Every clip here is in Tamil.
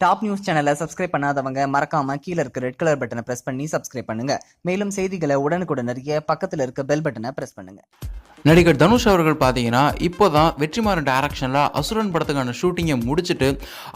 டாப் நியூஸ் சேனலை சப்ஸ்கிரைப் பண்ணாதவங்க மறக்காம கீழ இருக்க ரெட் கலர் பட்டனை பிரஸ் பண்ணி சப்ஸ்கிரைப் பண்ணுங்க. மேலும் செய்திகளை உடனுக்குடன் அறிய பக்கத்துல இருக்க பெல் பட்டனை பிரஸ் பண்ணுங்க. நடிகர் தனுஷ் அவர்கள் பார்த்தீங்கன்னா இப்போதான் வெற்றிமாறன் டைரக்ஷனில் அசுரன் படத்துக்கான ஷூட்டிங்கை முடிச்சுட்டு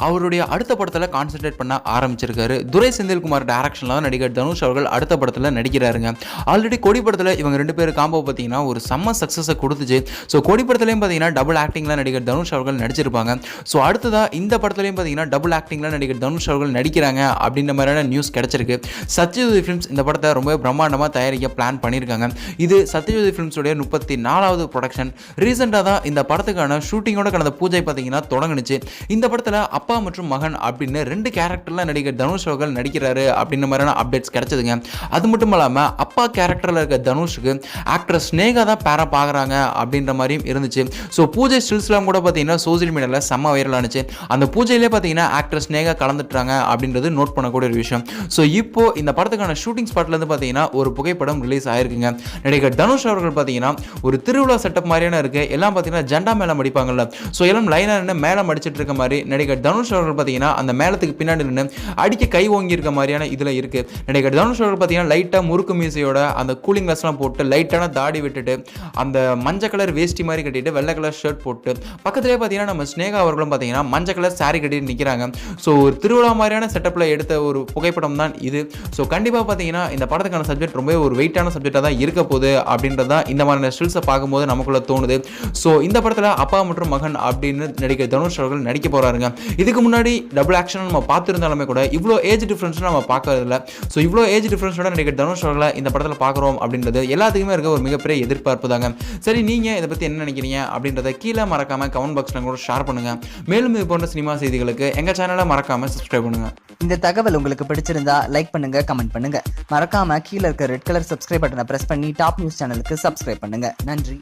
அவருடைய அடுத்த படத்தில் கான்சென்ட்ரேட் பண்ண ஆரம்பிச்சிருக்காரு. துரை செந்தில்குமார் டைரக்ஷனில் தான் நடிகர் தனுஷ் அவர்கள் அடுத்த படத்தில் நடிக்கிறாருங்க. ஆல்ரெடி கொடி படத்தில் இவங்க 2 பேர் காம்போ பார்த்தீங்கன்னா ஒரு செம்ம சக்ஸஸை கொடுத்துச்சு. ஸோ கொடி படத்துலையும் பார்த்தீங்கன்னா டபுள் ஆக்டிங்கில் நடிகர் தனுஷ் அவர்கள் நடிச்சிருப்பாங்க. ஸோ அடுத்ததாக இந்த படத்துலையும் பார்த்தீங்கன்னா டபுள் ஆக்டிங்கில் நடிகர் தனுஷ் அவர்கள் நடிக்கிறாங்க அப்படின்ற மாதிரியான நியூஸ் கிடைச்சிருக்கு. சத்யஜோதி ஃபிலிம்ஸ் இந்த படத்தை ரொம்ப பிரம்மாண்டமாக தயாரிக்க பிளான் பண்ணியிருக்காங்க. இது சத்யஜோதி ஃபிலிம்ஸோடைய 34வது ப்ரொடக்ஷன். ரீசெண்டாக தான் இந்த படத்துக்கான ஷூட்டிங்கோட கடந்த பூஜை பார்த்தீங்கன்னா தொடங்குனுச்சு. இந்த படத்தில் அப்பா மற்றும் மகன் அப்படின்னு 2 கேரக்டரில் நடிகர் தனுஷ் அவர்கள் நடிக்கிறாரு அப்படின்ற மாதிரியான அப்டேட்ஸ் கிடைச்சதுங்க. அது மட்டும் இல்லாமல் அப்பா கேரக்டரில் இருக்க தனுஷுக்கு ஆக்டர் ஸ்னேகா தான் பேரா பார்க்குறாங்க அப்படின்ற மாதிரியும் இருந்துச்சு. ஸோ பூஜை ஸ்டில்ஸ்லாம் கூட பார்த்தீங்கன்னா சோசியல் மீடியாவில் செம்ம வைரல் ஆனிச்சு. அந்த பூஜையிலே பார்த்தீங்கன்னா ஆக்டர் ஸ்னேகா கலந்துட்டாங்க அப்படின்றது நோட் பண்ணக்கூடிய ஒரு விஷயம். ஸோ இப்போ இந்த படத்துக்கான ஷூட்டிங் ஸ்பாட்லேருந்து பார்த்தீங்கன்னா ஒரு புகைப்படம் ரிலீஸ் ஆயிருக்குங்க. நடிகர் தனுஷ் அவர்கள் பார்த்தீங்கன்னா ஒரு திருவிழா செட்டப் மாதிரியான இருக்கு. எல்லாம் பார்த்தீங்கன்னா ஜெண்டா மேளம் அடிப்பாங்கல்ல, ஸோ எல்லாம் லைனாக நின்று மேளம் அடிச்சிட்டு இருக்க மாதிரி நடிகர் தனுஷ் அவர்கள் பார்த்தீங்கன்னா அந்த மேளத்துக்கு பின்னாடி நின்று அடிக்க கை ஓங்கி இருக்க மாதிரியான இதில் இருக்கு. நடிகர் தனுஷ் அவர்கள் பார்த்தீங்கன்னா லைட்டாக முறுக்கு மீசையோட அந்த கூலிங் கிளாஸ்லாம் போட்டு லைட்டான தாடி விட்டுட்டு அந்த மஞ்சள் கலர் வேஷ்டி மாதிரி கட்டிட்டு வெள்ளை கலர் ஷர்ட் போட்டு பக்கத்திலே பார்த்தீங்கன்னா நம்ம ஸ்னேகா அவர்களும் பார்த்தீங்கன்னா மஞ்சள் கலர் சாரி கட்டிட்டு நிற்கிறாங்க. ஸோ ஒரு திருவிழா மாதிரியான செட்டப்பில் எடுத்த ஒரு புகைப்படம் தான் இது. ஸோ கண்டிப்பாக பார்த்தீங்கன்னா இந்த படத்துக்கான சப்ஜெக்ட் ரொம்ப ஒரு வெயிட்டான சப்ஜெக்டாக தான் இருக்க போகுது அப்படின்றது தான் இந்த மாதிரியான ஸ்டில்ஸை பார்க்கும்போது நமக்குள்ள தோணுது. ஸோ இந்த படத்தில் அப்பா மற்றும் மகன் அப்படின்னு நடிகர் தனுஷ் அவர்கள் நடிக்க போறாருங்க. இதுக்கு முன்னாடி டபுள் ஆக்ஷன் நம்ம பார்த்துருந்தாலுமே கூட இவ்வளோ ஏஜ் டிஃபரன்ஸ் நம்ம பார்க்கறதில்ல. ஸோ இவ்வளோ ஏஜ் டிஃபரன்ஸோட நடிகர் தனுஷ் அவர்களை இந்த படத்தில் பார்க்குறோம் அப்படின்றது எல்லாத்துக்குமே இருக்க ஒரு மிகப்பெரிய எதிர்பார்ப்பு தாங்க. சரி, நீங்கள் இதை பற்றி என்ன நினைக்கிறீங்க அப்படின்றத கீழே மறக்காம கமெண்ட் பாக்ஸில் கூட ஷேர் பண்ணுங்க. மேலும் இது போன்ற சினிமா செய்திகளுக்கு எங்கள் சேனலை மறக்காம சப்ஸ்கிரைப் பண்ணுங்க. இந்த தகவல் உங்களுக்கு பிடிச்சிருந்தா லைக் பண்ணுங்க, கமெண்ட் பண்ணுங்க. மறக்காம கீழ இருக்க ரெட் கலர் சப்ஸ்கிரைப் பட்டனை பிரஸ் பண்ணி டாப் நியூஸ் சேனலுக்கு சப்ஸ்கிரைப் பண்ணுங்க. நன்றி.